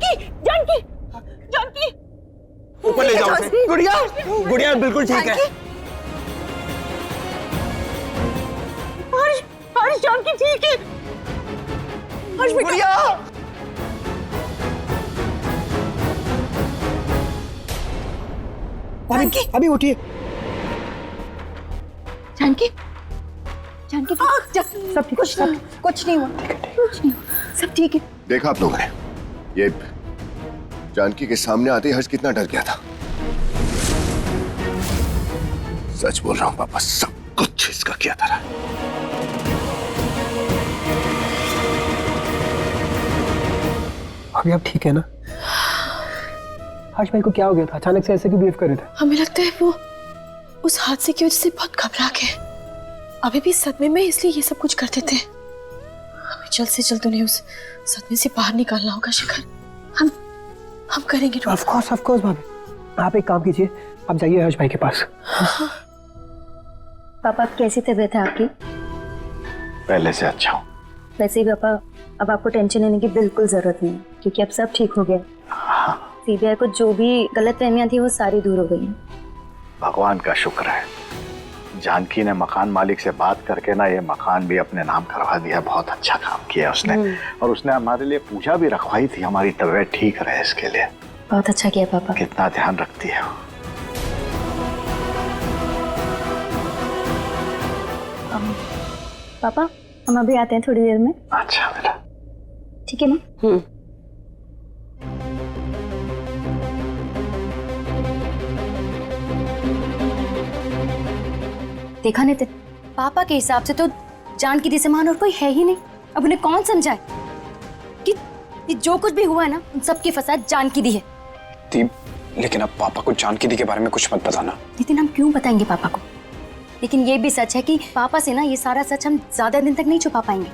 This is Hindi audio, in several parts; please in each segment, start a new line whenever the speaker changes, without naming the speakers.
जानकी जानकी जानकी
ऊपर ले जाओ उसे। गुड़िया गुड़िया बिल्कुल ठीक है।
हर्ष हर्ष जानकी ठीक है। हर्ष
गुड़िया
जानकी
अभी उठिए।
जानकी जानकी सब ठीक, कुछ नहीं हुआ, कुछ नहीं हुआ, सब ठीक है।
देखा आप लोगों ने, ये जानकी के सामने आते ही हर्ष कितना डर गया था। सच बोल रहा हूँ पापा, सब कुछ इसका किया था।
अभी आप ठीक है ना? हर्ष भाई को क्या हो गया था? अचानक से ऐसे क्यों बिहेव कर रहे थे?
हमें लगता है वो उस हादसे की वजह से बहुत घबरा गए, अभी भी सदमे में, इसलिए ये सब कुछ करते थे। हमें जल्द से जल्द उन्हें उस सदमे से बाहर निकालना होगा शिखर। हम करेंगे।
ऑफ कोर्स भाभी, आप एक काम कीजिए, आप जाइए हर्ष भाई के पास।
पापा कैसी तबीयत है आपकी?
पहले से अच्छा हूँ।
वैसे ही पापा, अब आपको टेंशन लेने की बिल्कुल जरूरत नहीं है, क्योंकि अब सब ठीक हो गया। सीबीआई को जो भी गलतफहमियां थी वो सारी दूर हो गई हैं।
भगवान का शुक्र है, जानकी ने मकान मालिक से बात करके ना ये मकान भी अपने नाम करवा दिया। बहुत अच्छा काम किया उसने, और उसने हमारे लिए पूजा भी रखवाई थी, हमारी तबीयत ठीक रहे इसके लिए।
बहुत अच्छा किया पापा।
कितना ध्यान रखती है वो।
पापा हम अभी आते हैं थोड़ी देर में।
अच्छा बेटा,
ठीक है ना? देखा नितिन, पापा के हिसाब से तो जानकी दी से महान और कोई है ही नहीं। अब उन्हें कौन समझाए कि जो कुछ भी हुआ है ना, उन सबकी फसाद जानकी दी है।
दीप, लेकिन अब पापा को जानकी दी के बारे में कुछ मत बताना।
नितिन, हम क्यों बताएंगे पापा को? लेकिन ये भी सच है कि पापा से ना ये सारा सच हम ज्यादा दिन तक नहीं छुपा पाएंगे।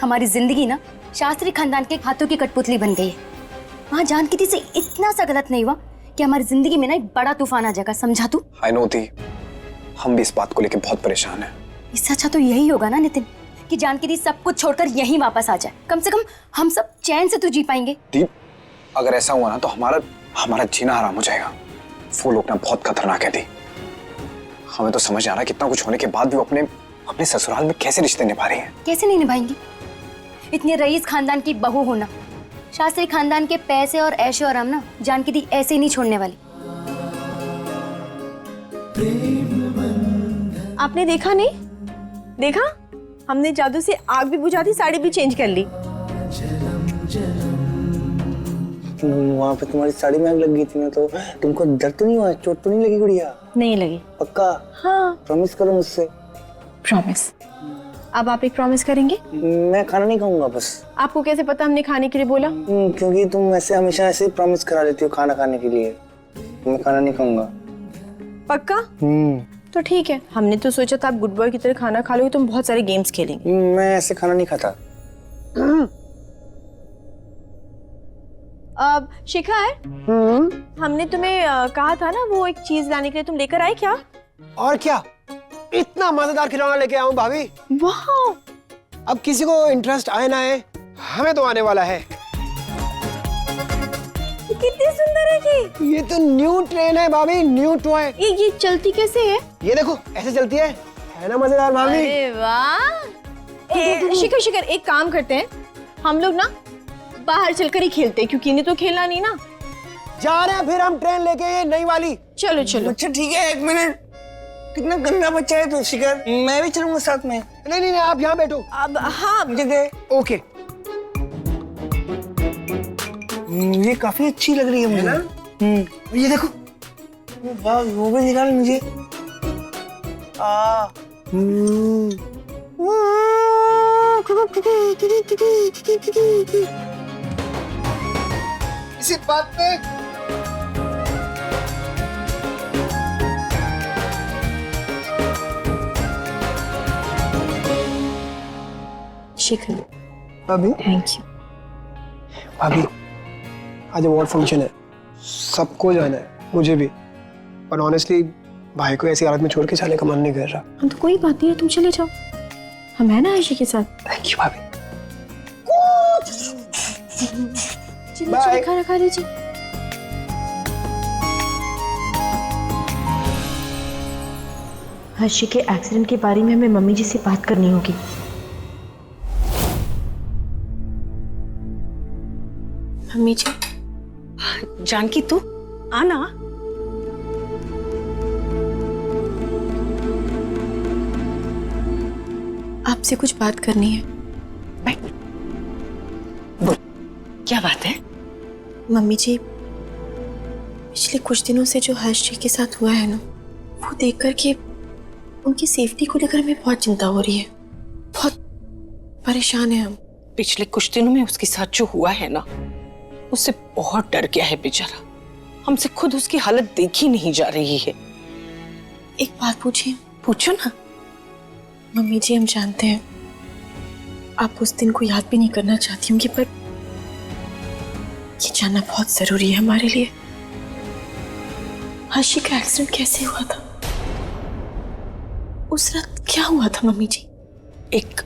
हमारी जिंदगी ना शास्त्री खानदान के हाथों की कठपुतली बन गई है। वहाँ जानकी दी से इतना सा गलत नहीं हुआ कि हमारी जिंदगी में ना एक बड़ा तूफान आ जाएगा, समझा तू?
आई नो दी, हम भी इस बात को लेकर बहुत परेशान हैं।
इससे अच्छा तो यही होगा ना नितिन, कि जानकी दी सब कुछ छोड़कर यहीं वापस आ जाए। कम से कम हम सब चैन से तो जी पाएंगे।
दीप, अगर ऐसा हुआ ना तो हमारा जीना हराम हो जाएगा। वो लोग ना बहुत खतरनाक है दी। हमें तो समझ आ रहा है कितना कुछ होने के बाद भी वो अपने ससुराल में कैसे रिश्ते निभा रही हैं।
कैसे नहीं निभाएंगी? इतने रईस खानदान की बहू होना, शास्त्री खानदान के पैसे और ऐशो आराम ना जानकी दी ऐसे ही नहीं छोड़ने वाली।
आपने देखा नहीं? देखा, हमने जादू से आग भी बुझा दी, साड़ी भी चेंज कर ली।
वहाँ पे तुम्हारी साड़ी में आग लग गई थी ना, तो तुमको दर्द तो नहीं हुआ? चोट तो नहीं लगी गुड़िया?
नहीं लगी।
पक्का?
हाँ,
प्रॉमिस करो मुझसे।
प्रॉमिस। अब आप एक प्रॉमिस करेंगे?
मैं खाना नहीं खाऊंगा बस।
आपको कैसे पता हमने खाने के लिए बोला?
क्योंकि तुम ऐसे हमेशा ऐसे प्रॉमिस करा लेती हो खाना खाने के लिए। मैं खाना नहीं खाऊंगा।
पक्का? तो ठीक है, हमने तो सोचा था आप गुड बॉय की तरह खाना खा लोगे, तुम बहुत सारे गेम्स खेलेंगे।
मैं ऐसे खाना नहीं खाता।
अब शिखर, हमने तुम्हें कहा था ना वो एक चीज लाने के लिए, तुम लेकर आए क्या?
और क्या, इतना मजेदार खिलौना लेके आऊं भाभी।
वाह!
अब किसी को इंटरेस्ट आए ना आए, हमें तो आने वाला है।
कितनी सुंदर है कि
ये तो न्यू ट्रेन है भाभी, न्यू टॉय।
ये चलती कैसे है?
ये देखो ऐसे चलती है ना मजेदार भाभी?
अरे वाह! शिखर एक काम करते हैं, हम लोग ना बाहर चलकर ही खेलते हैं, क्योंकि इन्हें तो खेलना नहीं ना।
जा रहे हैं फिर हम ट्रेन लेके, ये नई वाली।
चलो चलो।
अच्छा ठीक है, एक मिनट। कितना गंदा बच्चा है तू शिखर, मैं भी चलूंगा साथ में।
नहीं, आप यहाँ बैठो।
अब हाँ,
मुझे दे।
ओके।
ये काफी अच्छी लग रही है मुझे ना। ये देखो, वाह, वो भी निकाल मुझे।
इसी बात पे
शिखर,
भाभी,
थैंक यू।
भाभी आज अवार्ड फंक्शन है, सबको जाना है, मुझे भी। और ऑनेस्टली भाई को ऐसी हालत में छोड़ के जाने का मन नहीं कर रहा।
हम तो कोई बात नहीं है, तुम चले जाओ, हम है ना आयशी के साथ।
थैंक यू भाभी।
चलिए
Bye.
चलिए खाना खा लीजिए।
हर्षी के एक्सीडेंट के बारे में हमें मम्मी जी से बात करनी होगी।
मम्मी जी,
जानकी तू आना।
आपसे कुछ बात करनी है।
बोल, क्या बात है?
मम्मी जी, पिछले कुछ दिनों से जो हर्ष जी के साथ हुआ है ना, वो देख कर के उनकी सेफ्टी को लेकर हमें बहुत चिंता हो रही है। बहुत परेशान है हम।
पिछले कुछ दिनों में उसके साथ जो हुआ है ना, उससे बहुत डर गया है बेचारा। हमसे खुद उसकी हालत देखी नहीं जा रही है।
एक बात पूछिए।
पूछो ना।
मम्मी जी, हम जानते हैं आप उस दिन को याद भी नहीं करना चाहती होंगी, पर ये जानना बहुत जरूरी है हमारे लिए। हर्षी का एक्सीडेंट कैसे हुआ था? उस रात क्या हुआ था मम्मी जी?
एक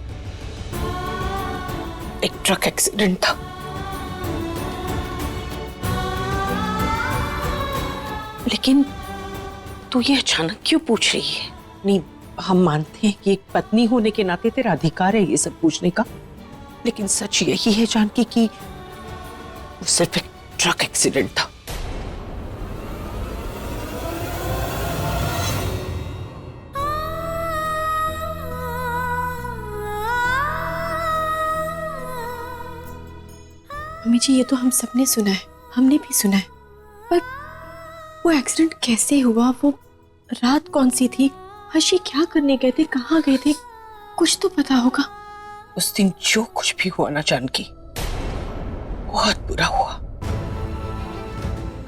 ट्रक एक्सीडेंट था। लेकिन तू ये अचानक क्यों पूछ रही है? नहीं, हम मानते हैं कि एक पत्नी होने के नाते तेरा अधिकार है ये सब पूछने का, लेकिन सच यही है जानकी कि वो सिर्फ एक ट्रक एक्सीडेंट था।
मम्मी जी, ये तो हम सबने सुना है, हमने भी सुना है, पर वो एक्सीडेंट कैसे हुआ? वो रात कौन सी थी? हर्षी क्या करने गए थे? कहाँ गए थे? कुछ तो पता होगा।
उस दिन जो कुछ भी हुआ ना जानकी, बहुत बुरा हुआ,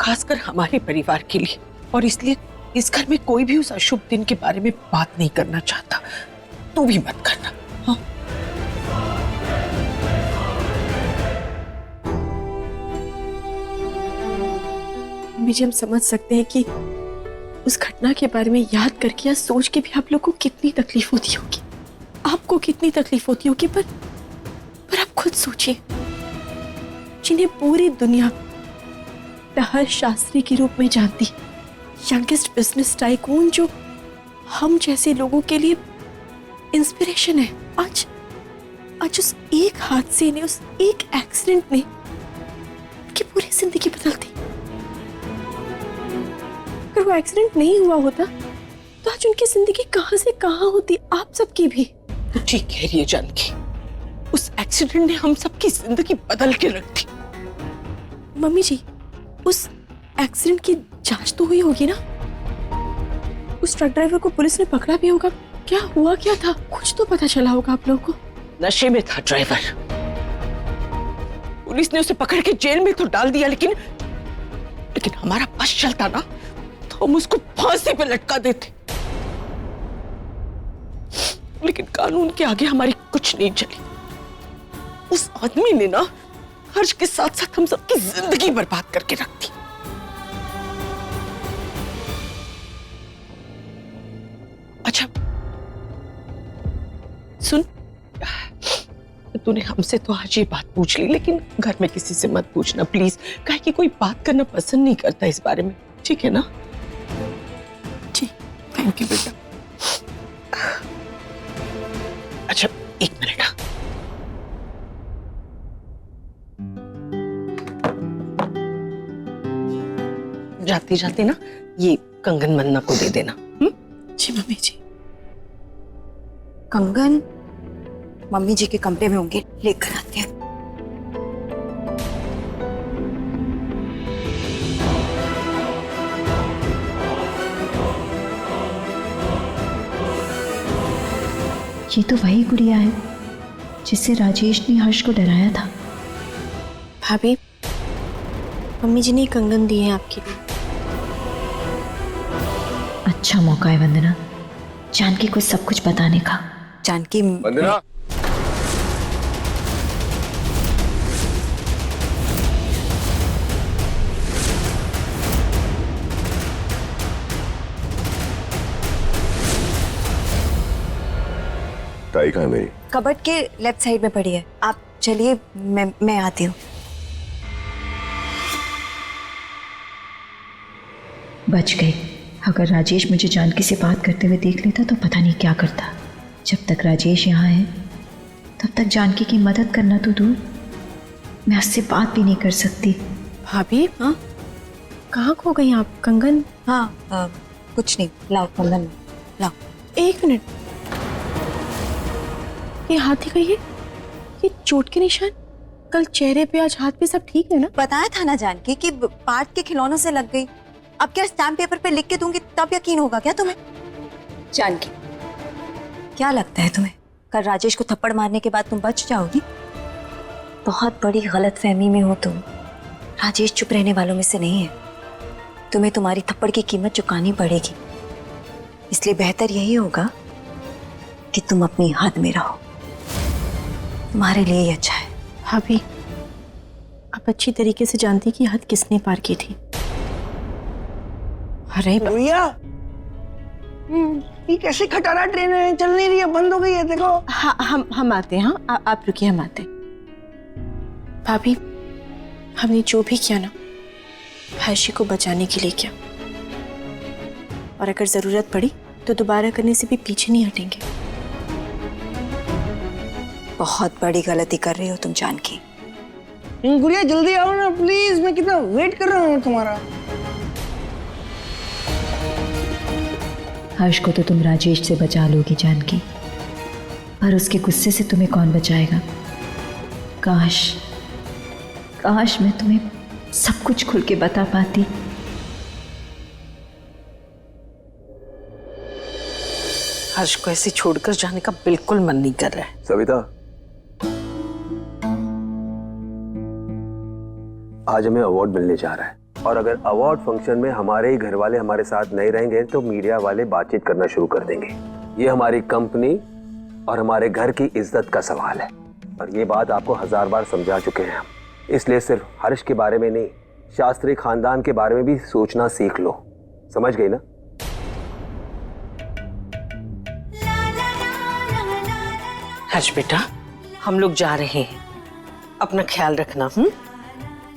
खासकर हमारे परिवार के लिए। और इसलिए इस घर में कोई भी उस अशुभ दिन के बारे में बात नहीं करना चाहता। तू भी मत करना। हाँ?
मम्मी जी, हम समझ सकते हैं कि उस घटना के बारे में याद करके या सोच के भी आप लोगों को कितनी तकलीफ होती होगी, आपको कितनी तकलीफ होती होगी, पर आप खुद सोचिए, जिन्हें पूरी दुनिया हर्ष शास्त्री के रूप में जानती, यंगेस्ट बिजनेस टाइकून, जो हम जैसे लोगों के लिए इंस्पिरेशन है, आज उस एक हादसे ने, उस एक एक्सीडेंट ने उनकी पूरी जिंदगी बदल दी। अगर वो एक्सीडेंट नहीं हुआ होता तो आज उनकी जिंदगी कहां से कहां होती, आप सबकी भी।
तू ठीक कह रही है जानकी, उस एक्सीडेंट ने हम सबकी जिंदगी बदल के रख दी।
मम्मी जी, उस एक्सीडेंट की जांच तो हुई होगी ना? उस ट्रक ड्राइवर को पुलिस ने पकड़ा भी होगा। क्या हुआ क्या था, कुछ तो पता चला होगा आप लोगों को।
नशे में था ड्राइवर, पुलिस ने उसे पकड़ के जेल में तो डाल दिया, लेकिन हमारा बस चलता ना तो हम उसको फांसी पे लटका देते। लेकिन कानून के आगे हमारी कुछ नहीं चली। उस आदमी ने ना हर्ष के साथ साथ हम सबकी जिंदगी बर्बाद करके रख दी। अच्छा सुन, तूने हमसे तो आज ये बात पूछ ली, लेकिन घर में किसी से मत पूछना प्लीज, काहे कि कोई बात करना पसंद नहीं करता इस बारे में, ठीक है ना? जी, थैंक यू बेटा। अच्छा एक मिनट, जाते जाते ना ये कंगन मन्ना को दे देना।
जी मम्मी जी।
कंगन मम्मी जी के कमरे में होंगे, लेकर आते हैं।
ये तो वही गुड़िया है जिससे राजेश ने हर्ष को डराया था।
भाभी, मम्मी जी ने कंगन दिए हैं आपके लिए।
अच्छा मौका है वंदना, जानकी को सब कुछ बताने का।
जानकी,
वंदना, टाई कहाँ है मेरी?
कबर्ड के लेफ्ट साइड में पड़ी है। आप चलिए, मैं आती हूँ।
बच गई। अगर राजेश मुझे जानकी से बात करते हुए देख लेता तो पता नहीं क्या करता। जब तक राजेश यहाँ है तब तक जानकी की मदद करना तो दूर, मैं उससे बात भी नहीं कर सकती।
भाभी, हाँ कहाँ खो गई आप? कंगन?
हाँ कुछ नहीं, लाओ कंगन लाओ।
एक मिनट, ये हाथी का ये चोट के निशान, कल चेहरे पे आज हाथ पे सब ठीक है ना?
बताया था ना जानकी कि पार्ट के खिलौनों से लग गई। अब क्या स्टैम्प पेपर पे लिख के दूंगी तब यकीन होगा क्या तुम्हें? जानकी, क्या लगता है तुम्हें कल राजेश को थप्पड़ मारने के बाद तुम बच जाओगी? बहुत बड़ी गलतफहमी में हो तुम। राजेश चुप रहने वालों में से नहीं है। तुम्हें तुम्हारी थप्पड़ की कीमत चुकानी पड़ेगी, इसलिए बेहतर यही होगा कि तुम अपनी हद में रहो। तुम्हारे लिए ही अच्छा है।
भाभी, आप अच्छी तरीके से जानती कि हद किसने पार की थी। अरे
गुड़िया, ये कैसे खटारा ट्रेन है, चल नहीं रही है, बंद हो गई है देखो।
हाँ हम आते हैं। हाँ आप रुकिए, हम आते हैं। भाभी, हमने जो भी किया ना हर्षी को बचाने के लिए किया, और अगर जरूरत पड़ी तो दोबारा करने से भी पीछे नहीं हटेंगे।
बहुत बड़ी गलती कर रही हो तुम जानकी।
गुड़िया जल्दी आओ ना प्लीज, मैं कितना वेट कर रहा हूँ तुम्हारा।
हर्ष को तो तुम राजेश से बचा लोगी जानकी, पर उसके गुस्से से तुम्हें कौन बचाएगा? काश काश मैं तुम्हें सब कुछ खुल के बता पाती।
हर्ष को ऐसे छोड़कर जाने का बिल्कुल मन नहीं कर रहा है।
सविता, आज हमें अवार्ड मिलने जा रहा है, और अगर अवार्ड फंक्शन में हमारे ही घर वाले हमारे साथ नहीं रहेंगे तो मीडिया वाले बातचीत करना शुरू कर देंगे। ये हमारी कंपनी और हमारे घर की इज्जत का सवाल है, और ये बात आपको 1000 बार समझा चुके हैं हम। इसलिए सिर्फ हर्ष के बारे में नहीं, शास्त्री खानदान के बारे में भी सोचना सीख लो। समझ गई ना?
हर्ष बेटा, हम लोग जा रहे हैं, अपना ख्याल रखना।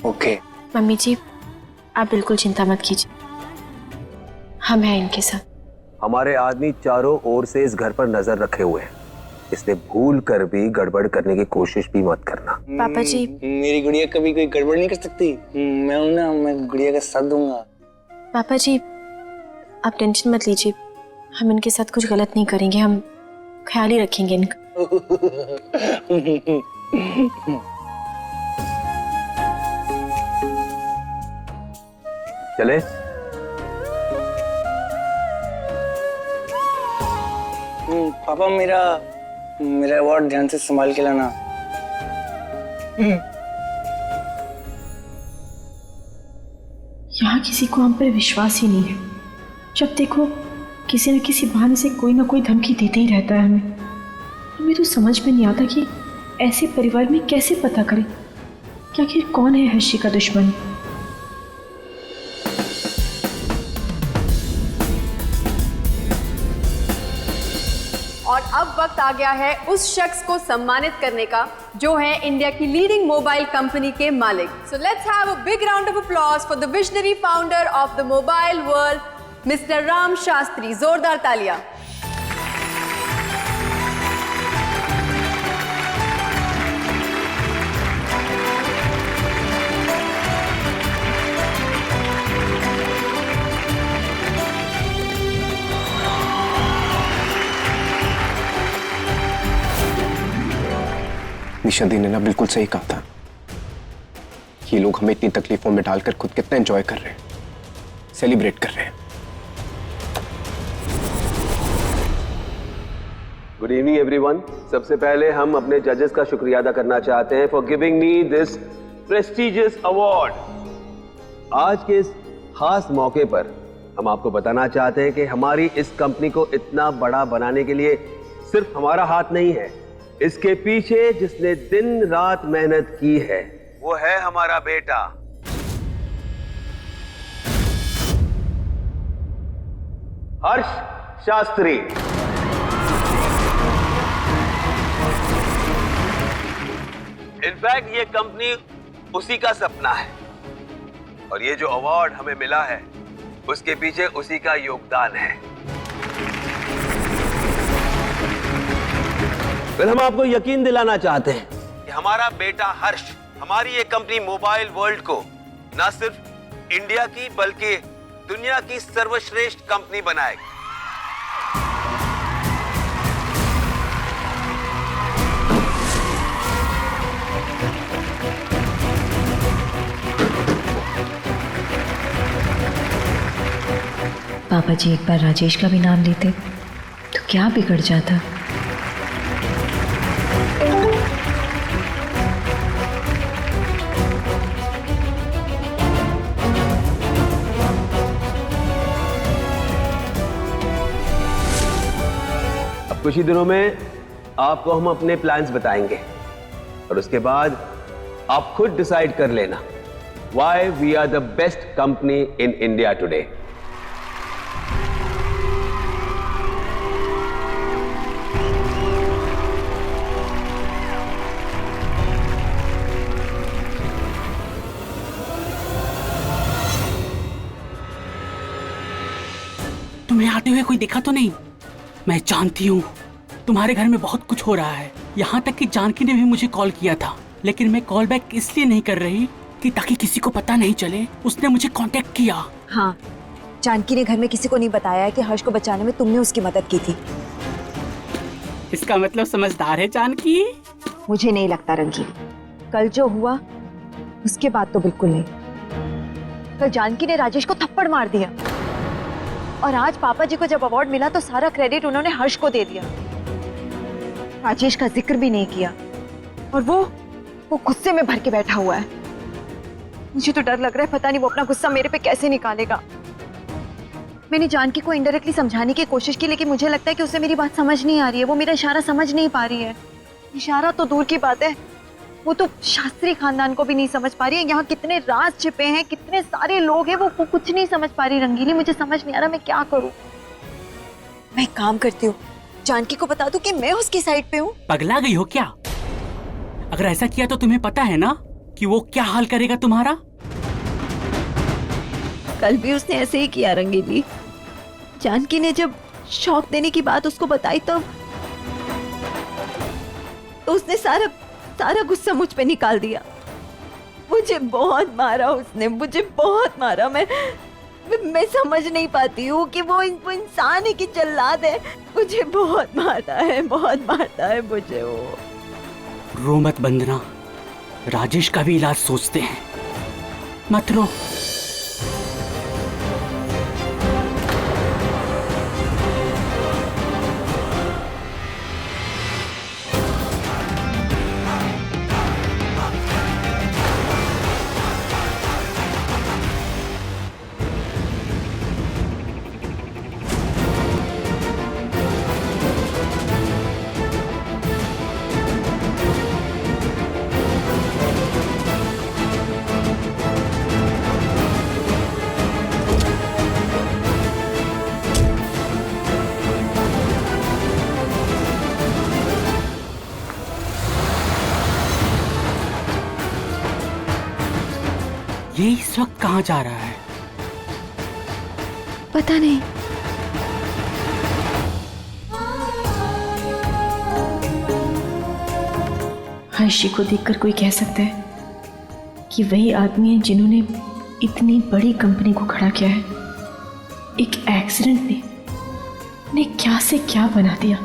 ओके।
मम्मी जी, आप बिल्कुल चिंता मत कीजिए, हम हैं इनके साथ।
हमारे आदमी चारों ओर से इस घर पर नजर रखे हुए हैं, इसलिए भूल कर भी गड़बड़ करने की कोशिश भी मत करना।
पापा जी,
मेरी गुड़िया कभी कोई गड़बड़ नहीं कर सकती। मैं हूं ना, मैं गुड़िया का साथ दूंगा।
पापा जी आप टेंशन मत लीजिए, हम इनके साथ कुछ गलत नहीं करेंगे, हम ख्याल ही रखेंगे इनका।
चले?
पापा मेरा अवार्ड ध्यान से संभाल के लाना।
यहाँ किसी को हम पर विश्वास ही नहीं है। जब देखो किसी न किसी बहाने से कोई ना कोई धमकी देते ही रहता है हमें तो समझ में नहीं आता कि ऐसे परिवार में कैसे पता करें कि आखिर कौन है हर्षी का दुश्मन।
और अब वक्त आ गया है उस शख्स को सम्मानित करने का जो है इंडिया की लीडिंग मोबाइल कंपनी के मालिक। So let's have a big round of applause for the visionary founder of the mobile world, mister Ram Shastri. जोरदार तालियां।
निशा दी ने ना बिल्कुल सही कहा था। ये लोग हमें इतनी तकलीफों में डालकर खुद कितना एंजॉय कर रहे हैं, सेलिब्रेट कर रहे हैं।
Good evening everyone. सबसे पहले हम अपने जजेस का शुक्रिया अदा करना चाहते हैं for giving me this prestigious award. आज के इस खास मौके पर हम आपको बताना चाहते हैं कि हमारी इस कंपनी को इतना बड़ा बनाने के लिए सिर्फ हमारा हाथ नहीं है, इसके पीछे जिसने दिन रात मेहनत की है वो है हमारा बेटा हर्ष शास्त्री। इनफैक्ट ये कंपनी उसी का सपना है, और ये जो अवार्ड हमें मिला है उसके पीछे उसी का योगदान है। फिर हम आपको यकीन दिलाना चाहते हैं कि हमारा बेटा हर्ष हमारी ये कंपनी मोबाइल वर्ल्ड को न सिर्फ इंडिया की बल्कि दुनिया की सर्वश्रेष्ठ कंपनी बनाएगी।
पापा जी एक बार राजेश का भी नाम लेते तो क्या बिगड़ जाता।
अब कुछ ही दिनों में आपको हम अपने प्लान्स बताएंगे और उसके बाद आप खुद डिसाइड कर लेना why we are the best company in India today.
तुम्हें आते हुए कोई देखा तो नहीं? मैं जानती हूँ तुम्हारे घर में बहुत कुछ हो रहा है। यहाँ तक कि जानकी ने भी मुझे कॉल किया था, लेकिन मैं कॉल बैक इसलिए नहीं कर रही कि ताकि किसी को पता नहीं चले उसने मुझे कांटेक्ट किया।
हाँ, जानकी ने घर में किसी को नहीं बताया है कि हर्ष को बचाने में तुमने उसकी मदद की थी।
इसका मतलब समझदार है जानकी।
मुझे नहीं लगता रंगीली। कल जो हुआ उसके बाद तो बिल्कुल नहीं। कल जानकी ने राजेश को थप्पड़ मार दिया और आज पापा जी को जब अवार्ड मिला तो सारा क्रेडिट उन्होंने हर्ष को दे दिया। राजेश का जिक्र भी नहीं किया और वो गुस्से में भर के बैठा हुआ है। मुझे तो डर लग रहा है, पता नहीं वो अपना गुस्सा मेरे पे कैसे निकालेगा। मैंने जानकी को इनडायरेक्टली समझाने की कोशिश की, लेकिन मुझे लगता है कि उसे मेरी बात समझ नहीं आ रही है। वो मेरा इशारा समझ नहीं पा रही है। इशारा तो दूर की बात है, वो तो शास्त्री खानदान को भी नहीं समझ पा रही है। यहाँ कितने राज छिपे हैं, कितने सारे लोग हैं, वो कुछ नहीं समझ पा रही। रंगीली, मुझे समझ नहीं आ रहा मैं क्या करूं। मैं एक काम करती हूँ, जानकी को बता दूं कि मैं उसकी साइड पे हूँ।
पगला गई हो क्या? अगर ऐसा किया तो तुम्हें पता है ना कि वो क्या हाल करेगा तुम्हारा।
कल भी उसने ऐसे ही किया रंगीली। जानकी ने जब शौक देने की बात उसको बताई तो उसने सारा गुस्सा मुझ पे निकाल दिया। मुझे बहुत मारा उसने, मुझे बहुत मारा। मैं समझ नहीं पाती हूँ कि वो इंसान है कि जल्लाद है। मुझे बहुत मारता है मुझे वो।
रो मत बंदना, राजेश का भी इलाज सोचते हैं, मत रो। ये इस वक्त कहाँ जा रहा है?
पता नहीं।
हर्षी को देखकर कोई कह सकता है कि वही आदमी है जिन्होंने इतनी बड़ी कंपनी को खड़ा किया है। एक एक्सीडेंट ने क्या से क्या बना दिया।